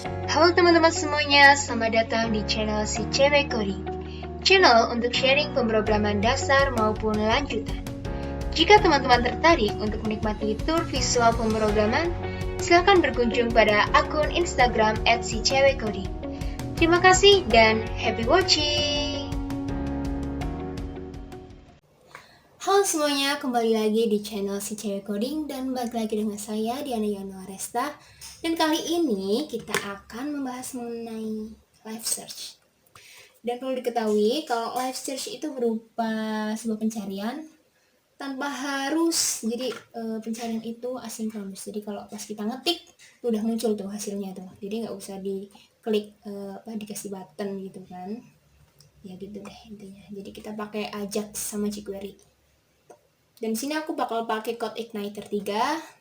Halo teman-teman semuanya, selamat datang di channel Si Cewek Coding. Channel untuk sharing pemrograman dasar maupun lanjutan. Jika teman-teman tertarik untuk menikmati tour visual pemrograman, silakan berkunjung pada akun Instagram @sicewekcoding. Terima kasih dan happy watching! Halo semuanya, kembali lagi di channel Si Cewek Coding dan balik lagi dengan saya Diana Yono Aresta. Dan kali ini kita akan membahas mengenai live search. Dan perlu diketahui kalau live search itu berupa sebuah pencarian tanpa harus, jadi pencarian itu asinkronus. Jadi kalau pas kita ngetik udah muncul tuh hasilnya tuh. Jadi nggak usah diklik dikasih button gitu kan. Ya gitu deh intinya. Jadi kita pakai Ajax sama jQuery. Dan di sini aku bakal pakai code igniter 3.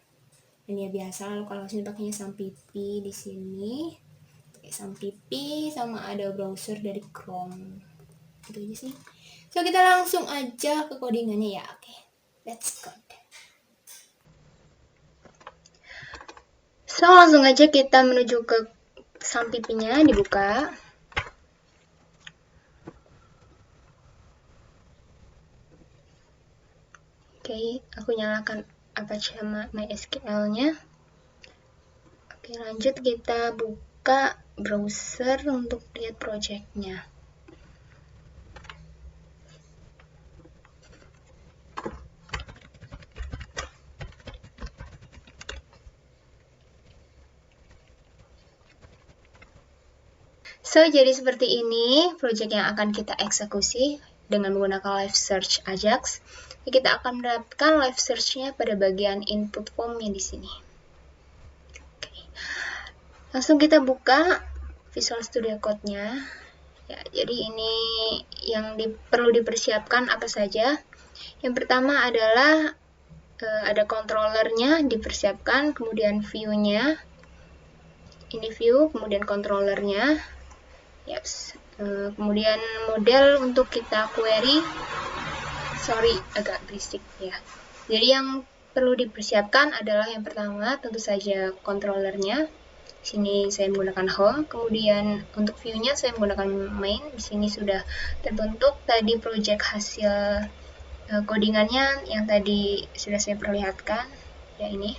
Dan ya biasa kalau sini pakainya Sampipi di sini. Pakai Sampipi sama ada browser dari Chrome. Gitu aja sih. So kita langsung aja ke codingannya ya. Oke. Let's code. So langsung aja kita menuju ke Sampipinya, dibuka. Oke, aku nyalakan Apache sama MySQL-nya. Oke, lanjut kita buka browser untuk lihat project-nya. So, jadi seperti ini project yang akan kita eksekusi dengan menggunakan live search Ajax. Kita akan mendapatkan live search-nya pada bagian input form-nya di sini. Oke. Langsung kita buka Visual Studio Code-nya. Ya, jadi ini yang perlu dipersiapkan apa saja. Yang pertama adalah ada controller-nya dipersiapkan, kemudian view-nya. Ini view, kemudian controller-nya. Yes. Kemudian model untuk kita query, sorry agak berisik ya. Jadi yang perlu dipersiapkan adalah yang pertama tentu saja controllernya. Sini saya menggunakan home, kemudian untuk view-nya saya menggunakan main. Di sini sudah terbentuk tadi project hasil codingannya yang tadi sudah saya perlihatkan ya ini.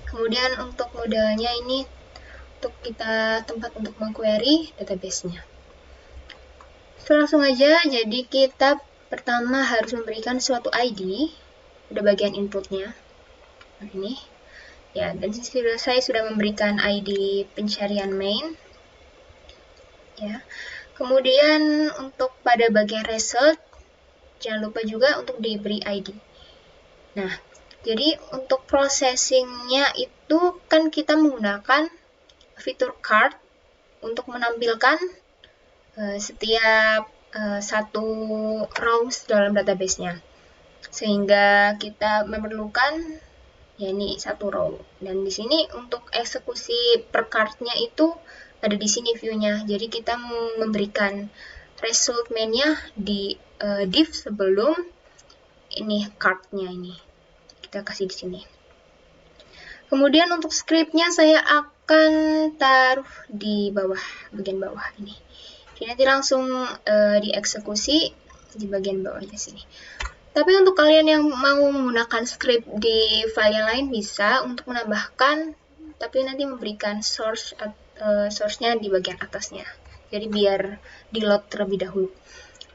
Kemudian untuk modelnya ini untuk kita tempat untuk mengquery database-nya. So, langsung aja, jadi kita pertama harus memberikan suatu ID pada bagian inputnya. Nah, ini. Ya, dan saya sudah memberikan ID pencarian main. Ya. Kemudian untuk pada bagian result, jangan lupa juga untuk diberi ID. Nah, jadi untuk processing-nya itu kan kita menggunakan fitur card untuk menampilkan setiap satu rows dalam database-nya, sehingga kita memerlukan ya ini satu row. Dan di sini untuk eksekusi per card-nya itu ada di sini view-nya. Jadi kita memberikan result main-nya di div sebelum ini card-nya ini kita kasih di sini. Kemudian untuk script-nya saya akan taruh di bawah, bagian bawah ini. Jadi nanti langsung dieksekusi di bagian bawahnya sini. Tapi untuk kalian yang mau menggunakan script di file yang lain bisa untuk menambahkan, tapi nanti memberikan source-nya di bagian atasnya. Jadi biar di load terlebih dahulu.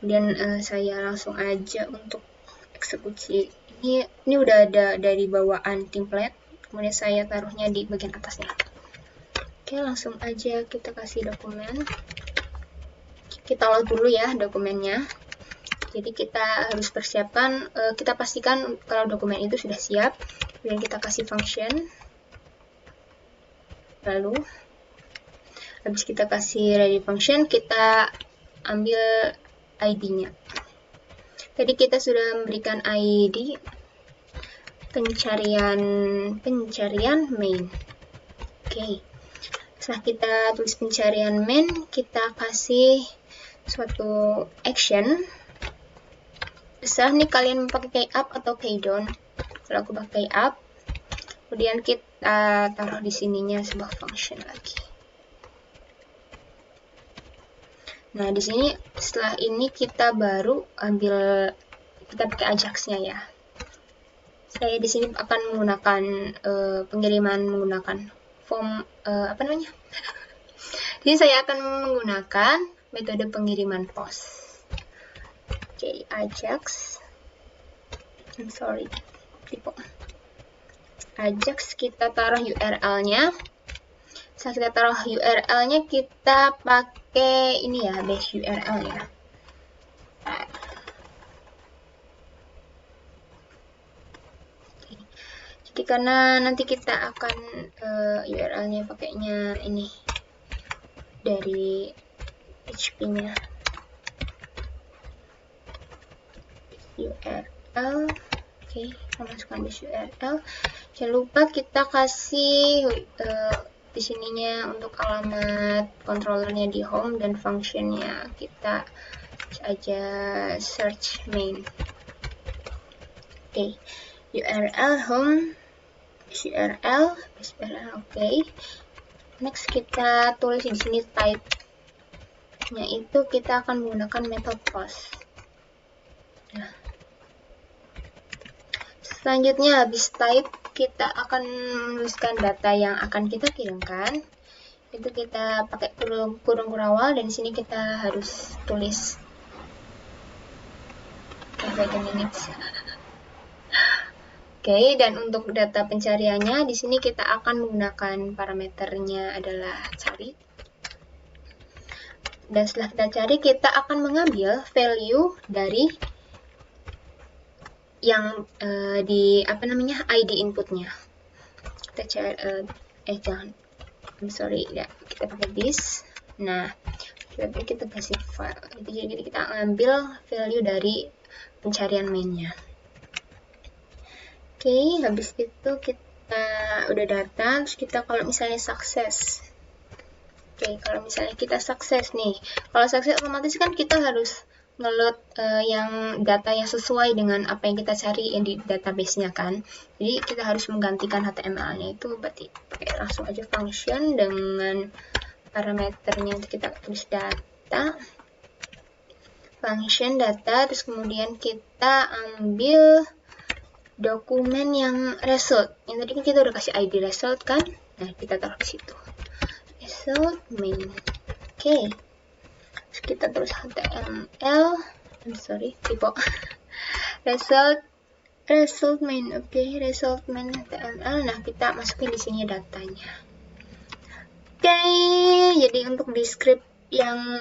Kemudian saya langsung aja untuk eksekusi. Ini udah ada dari bawaan template. Kemudian saya taruhnya di bagian atasnya. Oke, langsung aja kita kasih dokumen. Kita load dulu ya dokumennya. Jadi kita harus persiapkan, kita pastikan kalau dokumen itu sudah siap. Kemudian kita kasih function. Lalu, habis kita kasih ready function, kita ambil ID-nya. Tadi kita sudah memberikan ID pencarian main. Oke. Setelah kita tulis pencarian main, kita kasih suatu action. Terserah nih kalian pakai up atau down. Kalau aku pakai up, kemudian kita taruh di sininya sebuah function lagi. Nah, di sini setelah ini kita baru kita pakai Ajax-nya ya. Saya di sini akan menggunakan pengiriman menggunakan form Jadi saya akan menggunakan metode pengiriman pos. Oke, Ajax. Ajax, kita taruh URL-nya. Setelah kita taruh URL-nya, kita pakai ini ya, base URL ya. Jadi karena nanti kita akan URL-nya pakainya ini dari PHP-nya. URL. Oke, kita masukkan base URL. Jangan lupa kita kasih di sininya untuk alamat controllernya di home dan functionnya kita aja search main. Oke, URL home URL oke. Next kita tulis di sini type-nya itu kita akan menggunakan method post. Nah, selanjutnya habis type kita akan menuliskan data yang akan kita kirimkan. Itu kita pakai kurung kurawal dan di sini kita harus tulis Oke, dan untuk data pencariannya di sini kita akan menggunakan parameternya adalah cari. Dan setelah kita cari, kita akan mengambil value dari yang di ID inputnya. Kita cari kita pakai this. Nah, kita kasih file. Jadi kita ambil value dari pencarian mainnya. Oke, habis itu kita udah data, terus kita kalau misalnya sukses. Oke, kalau misalnya kita sukses nih, kalau sukses otomatis kan kita harus nge-load yang data yang sesuai dengan apa yang kita cari yang di database-nya kan. Jadi kita harus menggantikan HTML-nya itu berarti pakai langsung aja function dengan parameternya untuk kita tulis data. Function data, terus kemudian kita ambil dokumen yang result. Yang tadi kan kita udah kasih ID result kan? Nah, kita taruh di situ. Result main. Oke. Terus kita terus HTML. Typo. result main. Oke, result main HTML. Nah, kita masukin di sini datanya. Oke, jadi untuk di script yang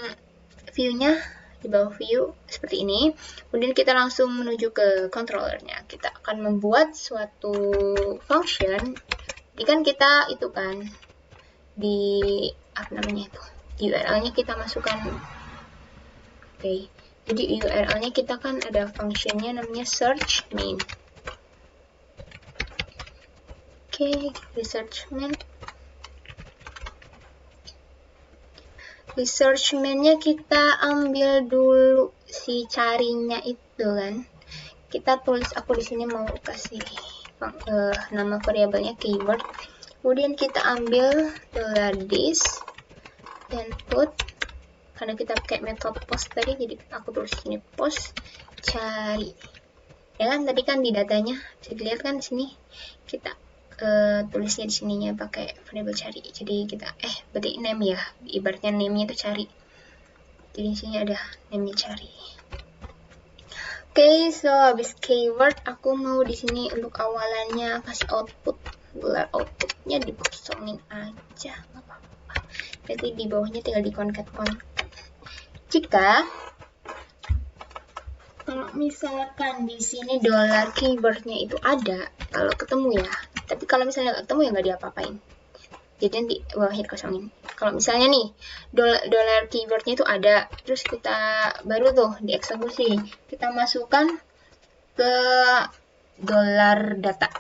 view-nya di bawah view seperti ini. Kemudian kita langsung menuju ke controllernya. Kita akan membuat suatu function. Ini kan kita itu kan di di URL-nya kita masukkan. Oke. Jadi URL-nya kita kan ada functionnya namanya search main. Oke, di search main. Di search main-nya kita ambil dulu si carinya itu kan. Kita tulis, aku di sini mau kasih nama variabelnya keyword. Kemudian kita ambil $this input karena kita pakai method post tadi, jadi aku tulis sini post cari. Ya kan tadi kan di datanya bisa dilihat kan di sini kita tulisnya di sininya pakai variabel cari. Jadi kita berarti name ya, ibaratnya name-nya itu cari. Jadi di sini ada name-nya cari. Oke, so habis keyword aku mau di sini untuk awalannya kasih output. Gelar outputnya dikosongin aja, nggak apa-apa. Berarti di bawahnya tinggal di concat. Jika kalau misalkan di sini $keywordnya itu ada, kalau ketemu ya. Tapi kalau misalnya nggak ketemu ya nggak diapa-apain. Jadi nanti bawahnya dikosongin. Kalau misalnya nih $keywordnya itu ada, terus kita baru tuh dieksekusi, kita masukkan ke $data.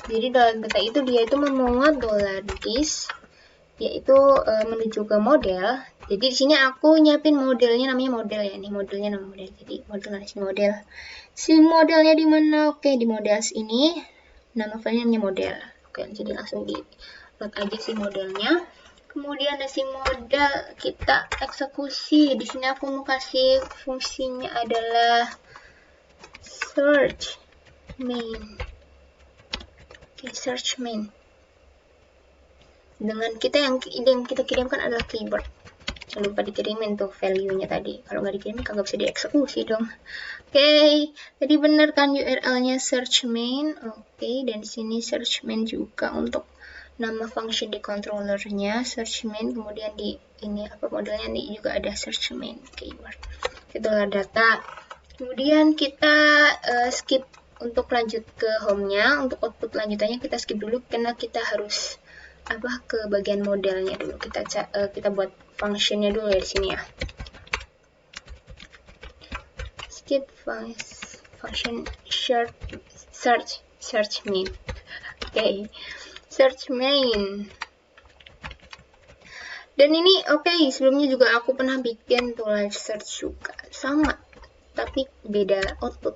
Jadi $data itu dia itu memuat $this, yaitu menuju ke model. Jadi di sini aku nyiapin modelnya, namanya model ya, nih modelnya nama model. Jadi model. Si modelnya di mana? Oke, di models ini nama filenya namanya model. Oke, jadi langsung di upload aja sih modelnya. Kemudian dari model kita eksekusi. Di sini aku mau kasih fungsinya adalah search main. Oke, search main. Dengan kita yang kita kirimkan adalah keyword. Jangan lupa dikirimin tuh value-nya tadi. Kalau nggak dikirim kagak bisa dieksekusi dong. Oke, tadi bener kan URL-nya search main. Oke, dan di sini search main juga untuk nama function di controllernya search main. Kemudian di ini apa modelnya nih juga ada search main keyword. Itulah data. Kemudian kita skip untuk lanjut ke home-nya. Untuk output lanjutannya kita skip dulu karena kita harus ke bagian modelnya dulu. Kita buat functionnya dulu ya di sini ya. Skip function search main. Oke, search main. Dan ini sebelumnya juga aku pernah bikin tuh live search juga sama, tapi beda output.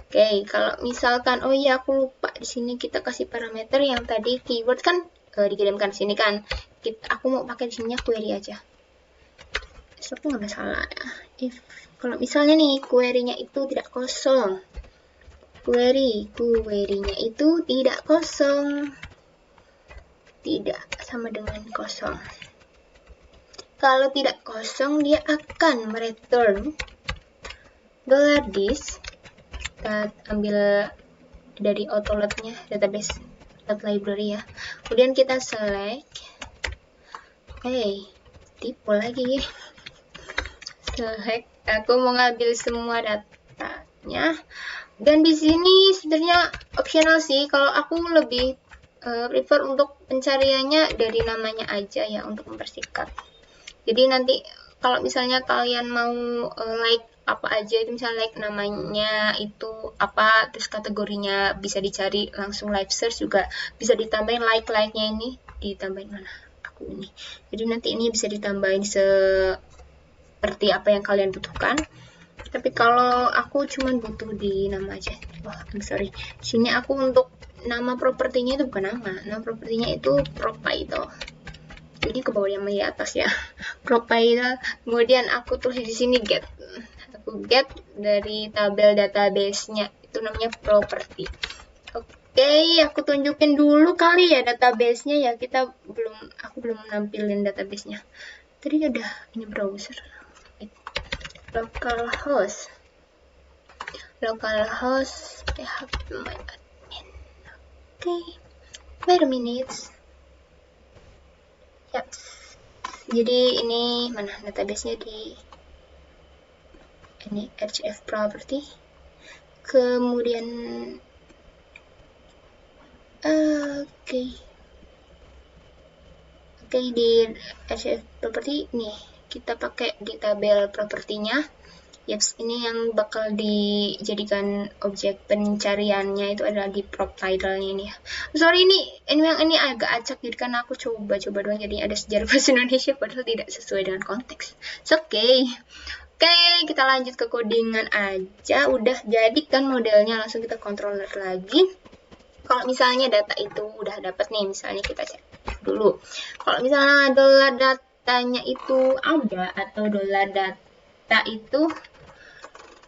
Oke, kalau misalkan aku lupa di sini kita kasih parameter yang tadi keyword kan dikirimkan sini kan. Aku mau pakai di sininya query aja. Itu nggak masalah ya. Kalau misalnya nih query-nya itu tidak kosong. Query-nya itu tidak kosong. Tidak sama dengan kosong. Kalau tidak kosong dia akan mereturn $this. Kita ambil dari autoload-nya database library ya. Kemudian kita select. Tipe lagi. Select. Aku mau ngambil semua datanya. Dan di sini sebenarnya optional sih. Kalau aku lebih prefer untuk pencariannya dari namanya aja ya untuk mempersingkat. Jadi nanti kalau misalnya kalian mau like apa aja itu misalnya like namanya itu apa terus kategorinya bisa dicari langsung live search juga bisa ditambahin like-nya ini ditambahin mana aku ini. Jadi nanti ini bisa ditambahin seperti apa yang kalian butuhkan. Tapi kalau aku cuman butuh di nama aja. I'm sorry. Sini aku untuk nama propertinya itu bukan nama propertinya itu provider. Jadi ke bawah yang di atas ya. Provider. Kemudian aku tulis di sini get. Aku get dari tabel database-nya itu namanya property. Oke, aku tunjukin dulu kali ya database-nya ya. Aku belum nampilin database-nya. Tadi udah ini browser. Localhost php my admin. Oke, wait a minute. Yap. Jadi ini mana database-nya di ini HF property. Kemudian di HF property nih kita pakai di tabel propertinya. Yaps, ini yang bakal dijadikan objek pencariannya itu adalah di prop title-nya ini ya. Sorry ini agak acak jadi kan aku coba doang jadi ada sejarah bahasa Indonesia padahal tidak sesuai dengan konteks. Oke, kita lanjut ke codingan aja. Udah jadi kan modelnya, langsung kita controller lagi. Kalau misalnya data itu udah dapat nih, misalnya kita cek dulu. Kalau misalnya dollar datanya itu ada atau dollar data itu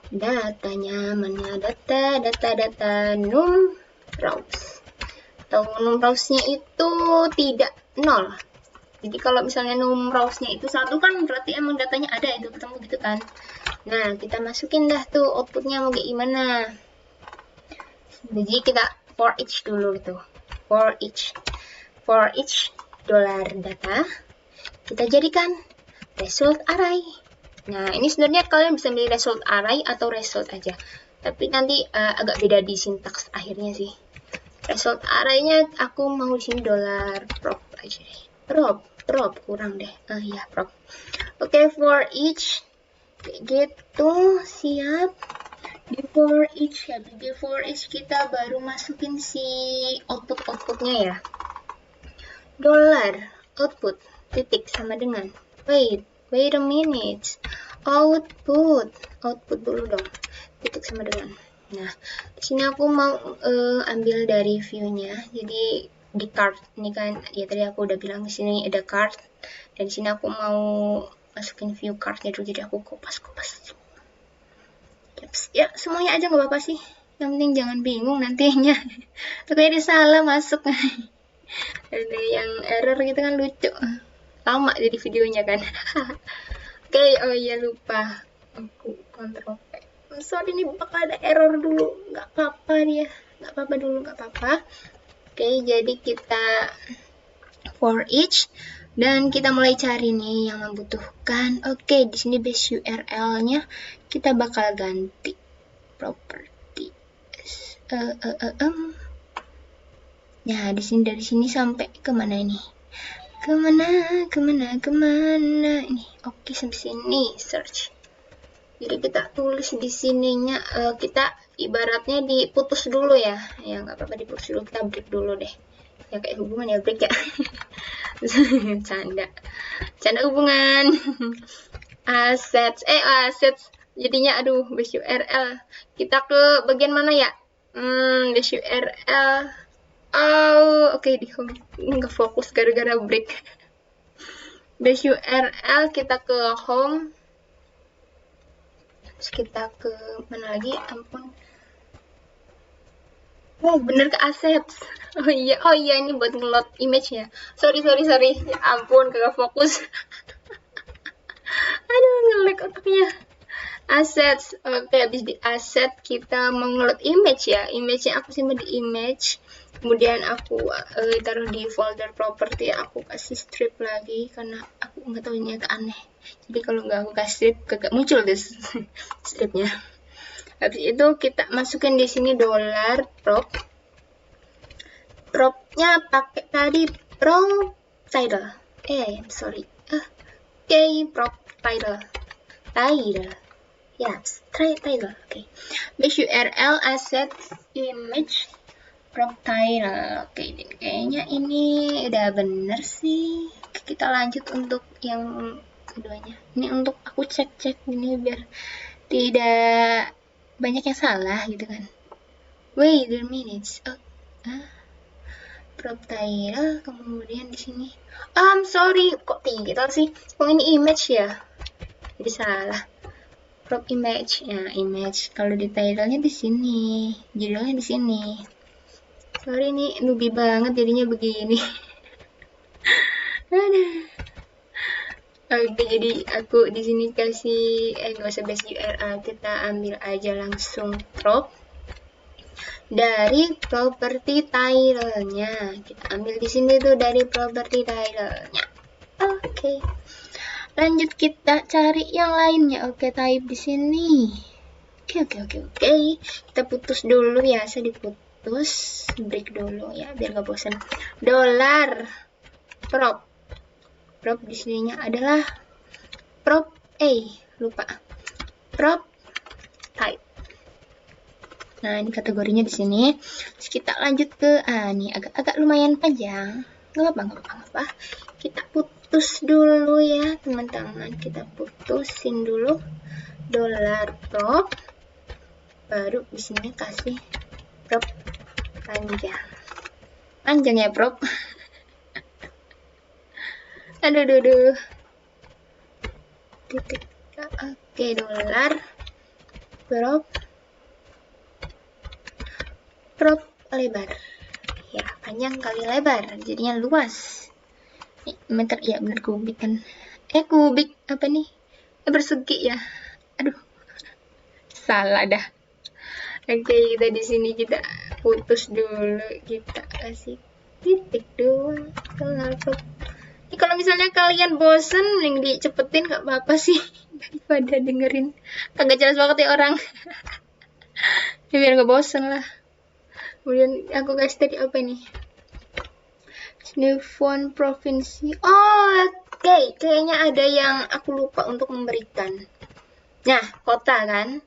datanya mana data num browse atau num browse-nya itu tidak 0. Jadi kalau misalnya num browse-nya itu 1 kan berarti emang datanya ada itu ketemu gitu kan. Nah, kita masukin dah tuh outputnya mau kayak gimana. Jadi kita for each dulu gitu. For each dollar data kita jadikan result array. Nah, ini sebenarnya kalian bisa milih result array atau result aja. Tapi nanti agak beda di sintaks akhirnya sih. Result array-nya aku mau di sini dollar prop aja deh. Prop kurang deh. Prop. Oke, for each gitu, siap. Di for each kita baru masukin si outputnya ya. Dollar output titik sama dengan wait a minute. Output dulu dong. Titik sama dengan. Nah, di sini aku mau ambil dari view-nya. Jadi di card ini kan, ya tadi aku udah bilang di sini ada card, dan di sini aku mau masukin view cardnya dulu, jadi aku kopas. Ya semuanya aja nggak apa-apa sih, yang penting jangan bingung nantinya. Takutnya dia salah masuk. Ada yang error gitu kan, lucu, lama jadi videonya kan. Oke, oh iya lupa, aku kontrol P. Sorry, ini bakal ada error dulu, nggak apa-apa dia, nggak apa-apa. Oke, jadi kita for each, dan kita mulai cari nih yang membutuhkan. Oke, di sini base URL-nya kita bakal ganti property. Nah, di sini dari sini sampai kemana ini? Kemana ini? Oke, sampai sini search. Jadi kita tulis di sininya, kita ibaratnya diputus dulu ya nggak apa-apa, diputus dulu, kita break dulu deh ya, kayak hubungan ya, break ya. canda hubungan. assets jadinya, aduh, base URL kita ke bagian mana ya? Base URL, oke, di home nggak fokus gara-gara break. Base URL kita ke home, terus kita ke mana lagi, ampun, bener, ke assets. Oh iya, ini buat nge-load image ya. Sorry, ya ampun, kagak fokus. Aduh, nge-lag otaknya. Assets, oke, habis di asset kita mau nge-load image ya. Image-nya aku simpan di image, kemudian aku taruh di folder property, aku kasih strip lagi karena aku nggak tahu, ini agak aneh. Jadi kalau nggak aku kasih strip, kagak muncul deh stripnya. Habis itu kita masukin di sini $prop-nya pakai tadi prop title. Prop title. Yes, title. Oke. Base URL asset image prop title. Oke, kayaknya ini udah bener sih. Kita lanjut untuk yang keduanya. Ini untuk aku cek ini biar tidak banyak yang salah gitu kan. Wait a minute. Prop title, kemudian di sini. Sorry, kok title sih? Oh, ini image ya. Jadi salah. Prop image. Ya, image. Kalau di title-nya di sini, judulnya di sini. Sorry, ini newbie banget jadinya begini. Oke, jadi aku di sini kasih nggak usah base URL, kita ambil aja langsung prop dari property title-nya. Kita ambil di sini tuh dari property title-nya. Oke. Lanjut kita cari yang lainnya. Oke, type di sini. Oke. Kita putus dulu ya, saya diputus, break dulu ya biar gak bosan. $prop di sininya adalah prop prop type. Nah, ini kategorinya di sini. Terus kita lanjut ke ini agak lumayan panjang. Nggak apa. Kita putus dulu ya, teman-teman. Kita putusin dulu $prop. Baru di sini kasih prop panjang. Panjang ya, prop. Aduh. Titik. Oke, $prop lebar. Ya, panjang kali lebar, jadinya luas. Meter ya, bener kubik kan. Kubik apa nih? Persegi ya. Aduh. Salah dah. Oke, kita di sini kita putus dulu, kita kasih titik doang. Ini kalau misalnya kalian bosen, yang dicepetin gak apa-apa sih, daripada dengerin kagak jelas banget ya orang. Ya, biar gak bosen lah. Kemudian aku kasih tadi apa nih? New font provinsi. Oke, kayaknya ada yang aku lupa untuk memberikan. Nah, kota kan.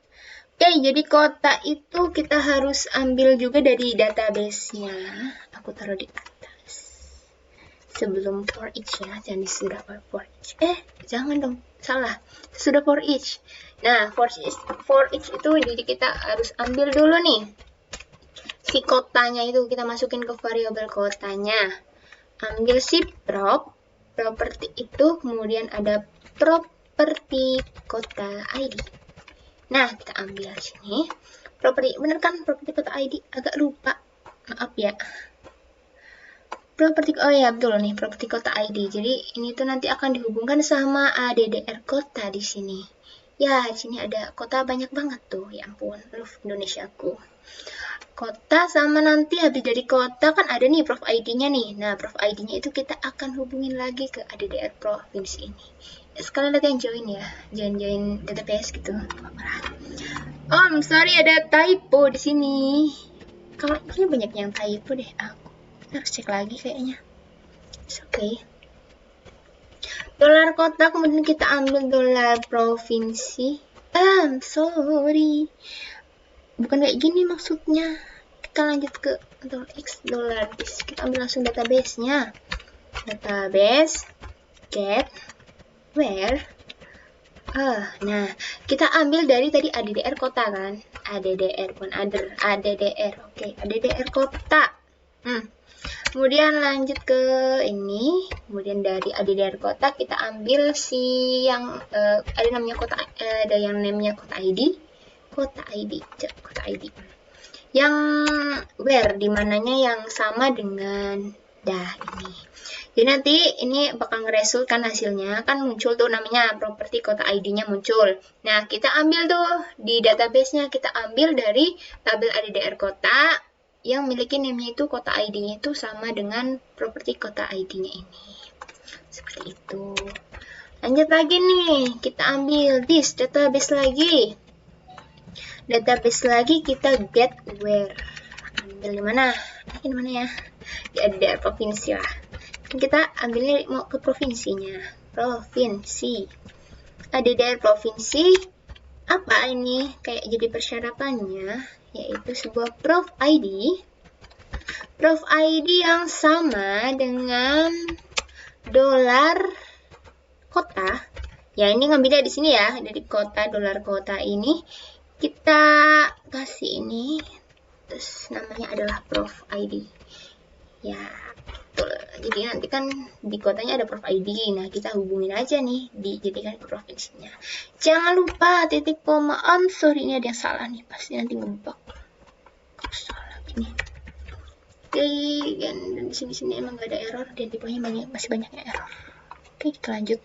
Oke, jadi kota itu kita harus ambil juga dari database-nya. Aku taruh di atas. Sebelum for each ya, jangan sudah for each. Jangan dong, salah. Sudah for each. Nah, for each itu jadi kita harus ambil dulu nih si kotanya itu kita masukin ke variabel kotanya. Ambil si properti itu, kemudian ada properti kota ID. Nah, kita ambil sini properti, bener kan properti kota ID? Agak lupa, maaf ya. Properti, oh ya betul nih, properti kota ID. Jadi ini tuh nanti akan dihubungkan sama ADDR kota di sini. Ya, di sini ada kota banyak banget tuh. Ya ampun, Indonesiaku. Kota sama nanti habis dari kota kan ada nih prof ID-nya nih. Nah, prof ID-nya itu kita akan hubungin lagi ke ADDR provinsi ini. Sekalian lagi yang join ya, join database gitu. Sorry ada typo di sini. Kalau kayaknya banyak yang typo deh. Aku harus cek lagi kayaknya. It's okay. Dolar kota, kemudian kita ambil dolar provinsi. Sorry. Bukan kayak gini maksudnya. Kita lanjut ke dolar this. Kita ambil langsung database-nya. Database get where. Nah, kita ambil dari tadi ADDR kota kan? ADDR bukan other, ADDR. Oke, ADDR kota. Kemudian lanjut ke ini. Kemudian dari ADDR kota kita ambil si yang ada namanya kota, ada yang namanya kota ID. Kota ID. Yang where, dimananya yang sama dengan ini. Jadi nanti ini bakal ngeresulkan hasilnya, kan muncul tuh namanya properti kota ID-nya muncul. Nah, kita ambil tuh di database-nya, kita ambil dari tabel ADDR kota yang memiliki name-nya itu kota ID-nya itu sama dengan properti kota ID-nya ini. Seperti itu. Lanjut lagi nih, kita ambil this database lagi. Database lagi kita get where. Ambil di mana? Ini mana ya? Di ADDR provinsi lah. Kita ambilnya mau ke provinsinya. Provinsi. ADDR provinsi. Apa ini? Kayak jadi persyaratannya, yaitu sebuah prof ID. Prof ID yang sama dengan dolar kota. Ya, ini ngambilnya di sini ya, dari kota, dolar kota ini. Kita kasih ini, terus namanya adalah prof ID. Ya, betul. Jadi nanti kan di kotanya ada prof ID. Nah, kita hubungin aja nih, dijadikan ke provinsinya. Jangan lupa titik koma. Sorry, ini ada yang salah nih. Pasti nanti ngebug. Kok salah gini. Oke, dan di sini emang gak ada error. Dan di bawahnya masih banyak error. Oke, kita lanjut.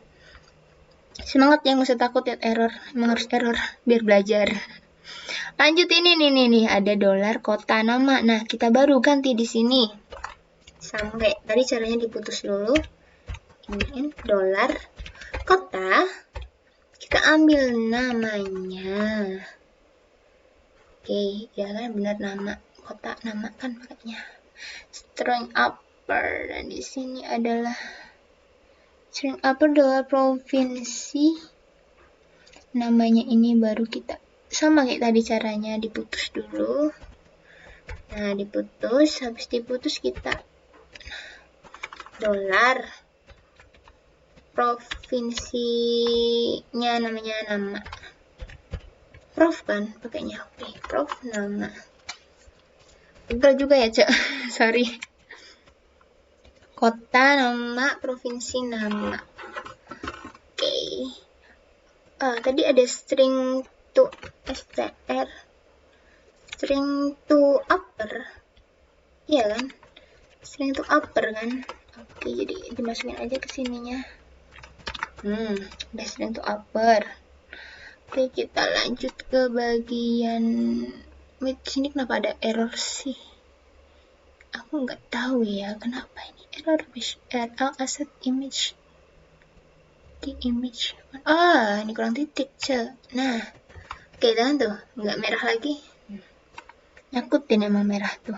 Semangat, yang gak usah takut lihat error. Emang harus error biar belajar. Lanjut ini nih, ada dolar kota nama. Nah, kita baru ganti di sini. Sama kayak tadi, caranya diputus dulu. Ini dolar kota. Kita ambil namanya. Oke, ya kan benar nama kota, nama kan makanya. String upper, dan di sini adalah string upper dolar provinsi. Namanya ini baru kita sama kayak tadi, caranya diputus dulu. Nah, diputus, habis diputus kita dolar provinsinya, namanya nama prof kan pakainya. Oke, prof nama. Enggak juga ya, Cek. Sorry. Kota nama, provinsi nama. Oke. Tadi ada string to str, string to upper. Iya kan? String to upper kan? Oke, jadi dimasukin aja ke sininya. Udah string to upper. Oke, kita lanjut ke bagian sini. Kenapa ada error sih? Aku nggak tahu ya kenapa ini error. Add asset image di image. Ini kurang titik, Nah, oke, jangan tuh nggak merah lagi. Nyakutin emang merah tuh.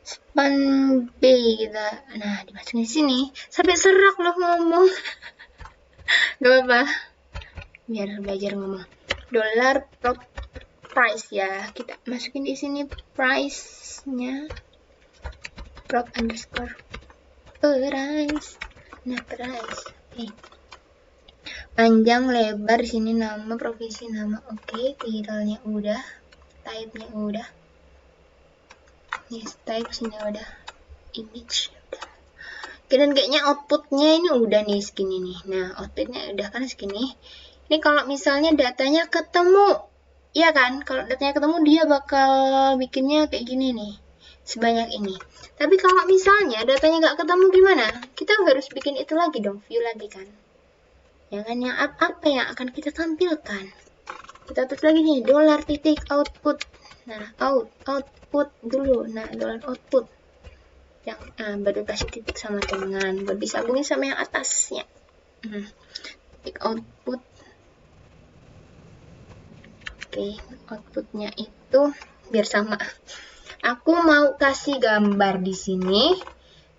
Span B kita. Nah, dimasukin di sini. Sampai serak loh ngomong. Gak apa-apa. Biar belajar ngomong. Dolar price ya. Kita masukin di sini price-nya. Prop underscore price. Nah, price. Oke. Panjang lebar di sini nama provinsi nama. Oke, tiralnya udah. Type-nya udah. Yes, type sini udah image udah. Dan kayaknya outputnya ini udah nih segini nih. Nah, outputnya udah kan segini. Ini kalau misalnya datanya ketemu, ya kan? Kalau datanya ketemu dia bakal bikinnya kayak gini nih, sebanyak ini. Tapi kalau misalnya datanya nggak ketemu gimana? Kita harus bikin itu lagi dong, view lagi kan? Ya kan, yang apa yang akan kita tampilkan? Kita tulis lagi nih, $output. Nah, output dulu. Nah, $output. Yang baru kasih titik sama dengan baru disambungin sama yang atasnya. Titik output. Oke, outputnya itu biar sama. Aku mau kasih gambar di sini,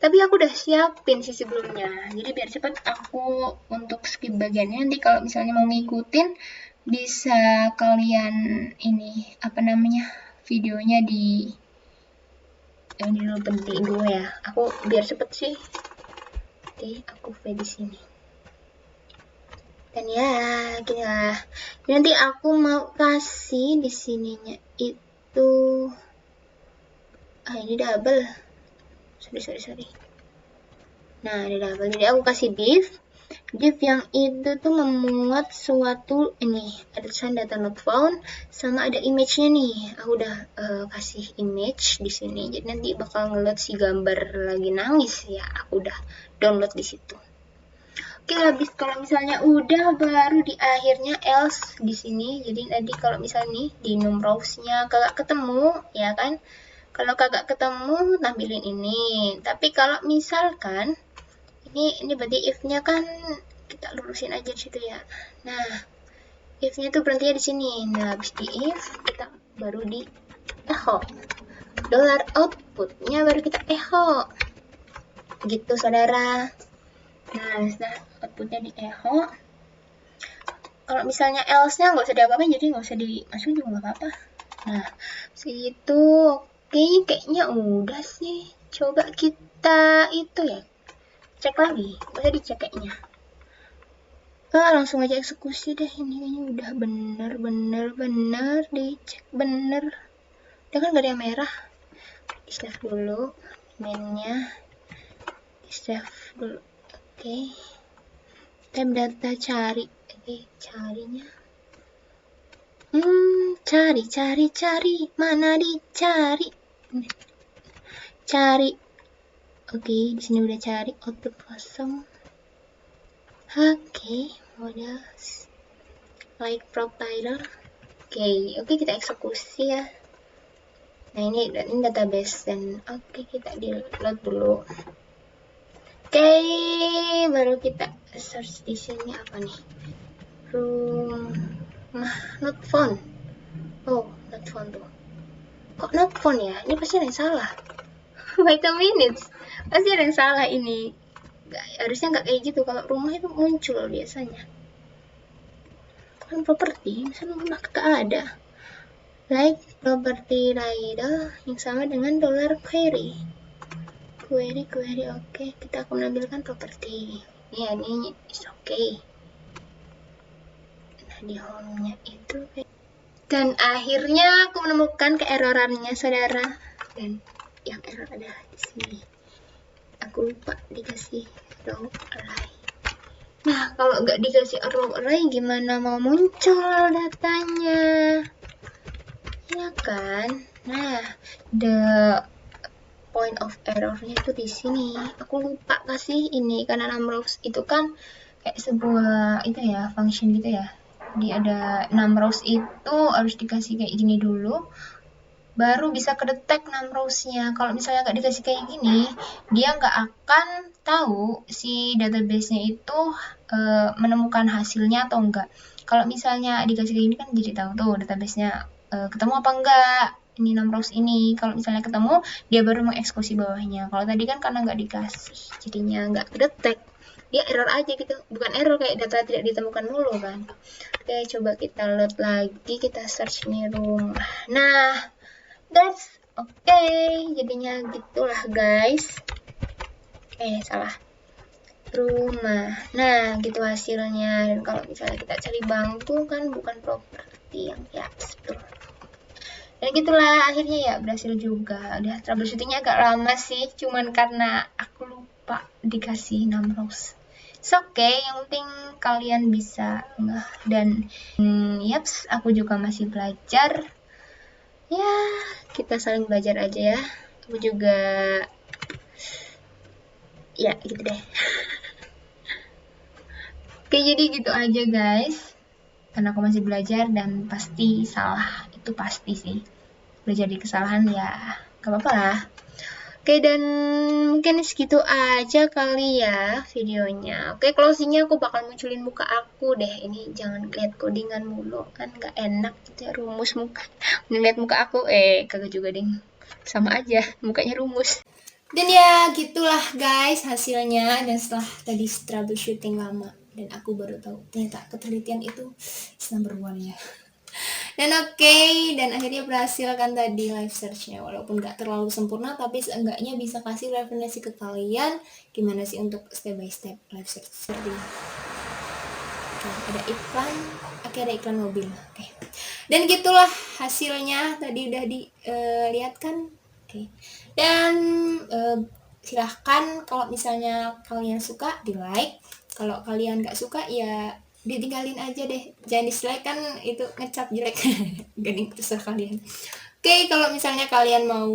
tapi aku udah siapin sih sebelumnya. Jadi biar cepat aku untuk skip bagiannya. Nanti kalau misalnya mau ngikutin, bisa kalian ini apa namanya videonya di yang dulu penting dulu ya. Aku biar cepet sih. Oke, aku play di sini. Dan ya, gini lah. Nanti aku mau kasih di sininya itu ini double. Sorry. Nah, ini double. Jadi aku kasih div yang itu tuh memuat suatu ini, ada tulisan data not found sama ada image-nya nih. Aku udah kasih image di sini. Jadi nanti bakal ngeload si gambar lagi nangis ya. Aku udah download di situ. Oke, habis kalau misalnya udah baru di akhirnya else di sini. Jadi tadi kalau misalnya nih di num rows-nya kagak ketemu, ya kan? Kalau kagak ketemu tampilin ini. Tapi kalau misalkan ini berarti if-nya kan kita lurusin aja di situ ya. Nah, if-nya tuh berhentinya di sini. Nah, habis di if kita baru di echo. $output-nya baru kita echo. Gitu, saudara. Nah, outputnya di echo. Kalau misalnya else-nya nggak usah diapa-apain, jadi nggak usah dimasukin juga nggak apa-apa. Nah, segitu. Oke, kayaknya udah sih. Coba kita itu ya, cek lagi. Nggak usah dicek kayaknya. Langsung aja eksekusi deh. Ini kayaknya udah bener dicek bener. Udah kan nggak ada yang merah. Di save dulu mainnya. Di save dulu. Oke. Tab data cari. Oke, carinya. Cari. Mana dicari? Cari. Oke, di sini udah cari output kosong. Oke, model like provider. Oke, kita eksekusi ya. Nah, ini database dan oke, kita di load dulu. Oke, baru kita search di sini apa nih? Rumah not found. Oh, not found tuh. Kok not found ya? Ini pasti ada yang salah. Wait a minute. Pasti ada yang salah ini. Harusnya nggak kayak gitu. Kalau rumah itu muncul biasanya. Kan properti, misalnya rumah kagak ada. Like property rider yang sama dengan $query. Query, oke. Kita akan menampilkan properti. Ya, ini is okay. Nah, di home-nya itu. Dan akhirnya aku menemukan keerorannya, saudara. Dan yang error ada di sini. Aku lupa dikasih row array. Nah, kalau nggak dikasih row array, gimana mau muncul datanya? Ya kan? Nah, the point of error-nya itu di sini. Aku lupa kasih ini karena numRows itu kan kayak sebuah itu ya, function gitu ya. Jadi ada numRows itu harus dikasih kayak gini dulu, baru bisa kedetek numRows-nya. Kalau misalnya nggak dikasih kayak gini, dia nggak akan tahu si database-nya itu menemukan hasilnya atau enggak. Kalau misalnya dikasih kayak gini kan jadi tahu tuh database-nya ketemu apa enggak. Ini numRows ini, kalau misalnya ketemu, dia baru mengeksekusi bawahnya. Kalau tadi kan karena nggak dikasih, jadinya nggak kedetek. Dia error aja gitu, bukan error kayak data tidak ditemukan mulu kan. Oke, coba kita load lagi, kita search nih rumah. Nah, that's okay. Jadinya gitulah guys. Salah. Rumah. Nah, gitu hasilnya. Dan kalau misalnya kita cari bangku kan bukan properti yang ya betul. Dan gitulah akhirnya ya berhasil juga. Udah troubleshootingnya agak lama sih, cuman karena aku lupa dikasih numbers. It's okay, yang penting kalian bisa ngeh. Dan yaps, aku juga masih belajar. Ya, kita saling belajar aja ya. Aku juga ya gitu deh. Oke, jadi gitu aja guys. Karena aku masih belajar dan pasti salah, itu pasti sih. Belajar dari kesalahan ya gak apa-apa lah. Oke, dan mungkin segitu aja kali ya videonya. Oke, closingnya aku bakal munculin muka aku deh. Ini jangan lihat codingan mulu, kan gak enak gitu ya, rumus muka. Lihat muka aku, kagak juga ding. Sama aja, mukanya rumus. Dan ya gitulah guys hasilnya. Dan setelah tadi troubleshooting lama, dan aku baru tahu ternyata ketelitian itu is number one ya. Dan dan akhirnya berhasil kan tadi live search-nya, walaupun gak terlalu sempurna, tapi seenggaknya bisa kasih referensi ke kalian gimana sih untuk step by step live searching. Ada iklan, ada iklan mobil. Dan gitulah hasilnya tadi udah dilihat kan. Dan silahkan kalau misalnya kalian suka di like, kalau kalian gak suka ya ditinggalin aja deh, jangan dislike, kan itu ngecap jelek. Gak terserah kalian. Kalau misalnya kalian mau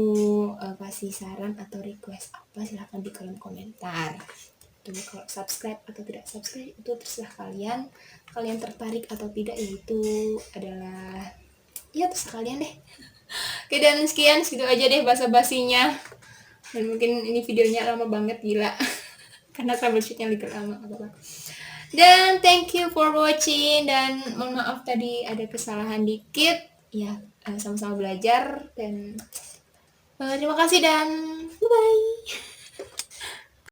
kasih saran atau request apa, silahkan di kolom komentar. Kalau subscribe atau tidak subscribe itu terserah kalian. Kalian tertarik atau tidak, yaitu adalah ya terserah kalian deh. Dan sekian, segitu aja deh basa-basinya. Dan mungkin ini videonya lama banget, gila. Karena troubleshootnya lebih lama. Dan thank you for watching. Dan mohon maaf tadi ada kesalahan dikit. Ya, sama-sama belajar. Dan terima kasih dan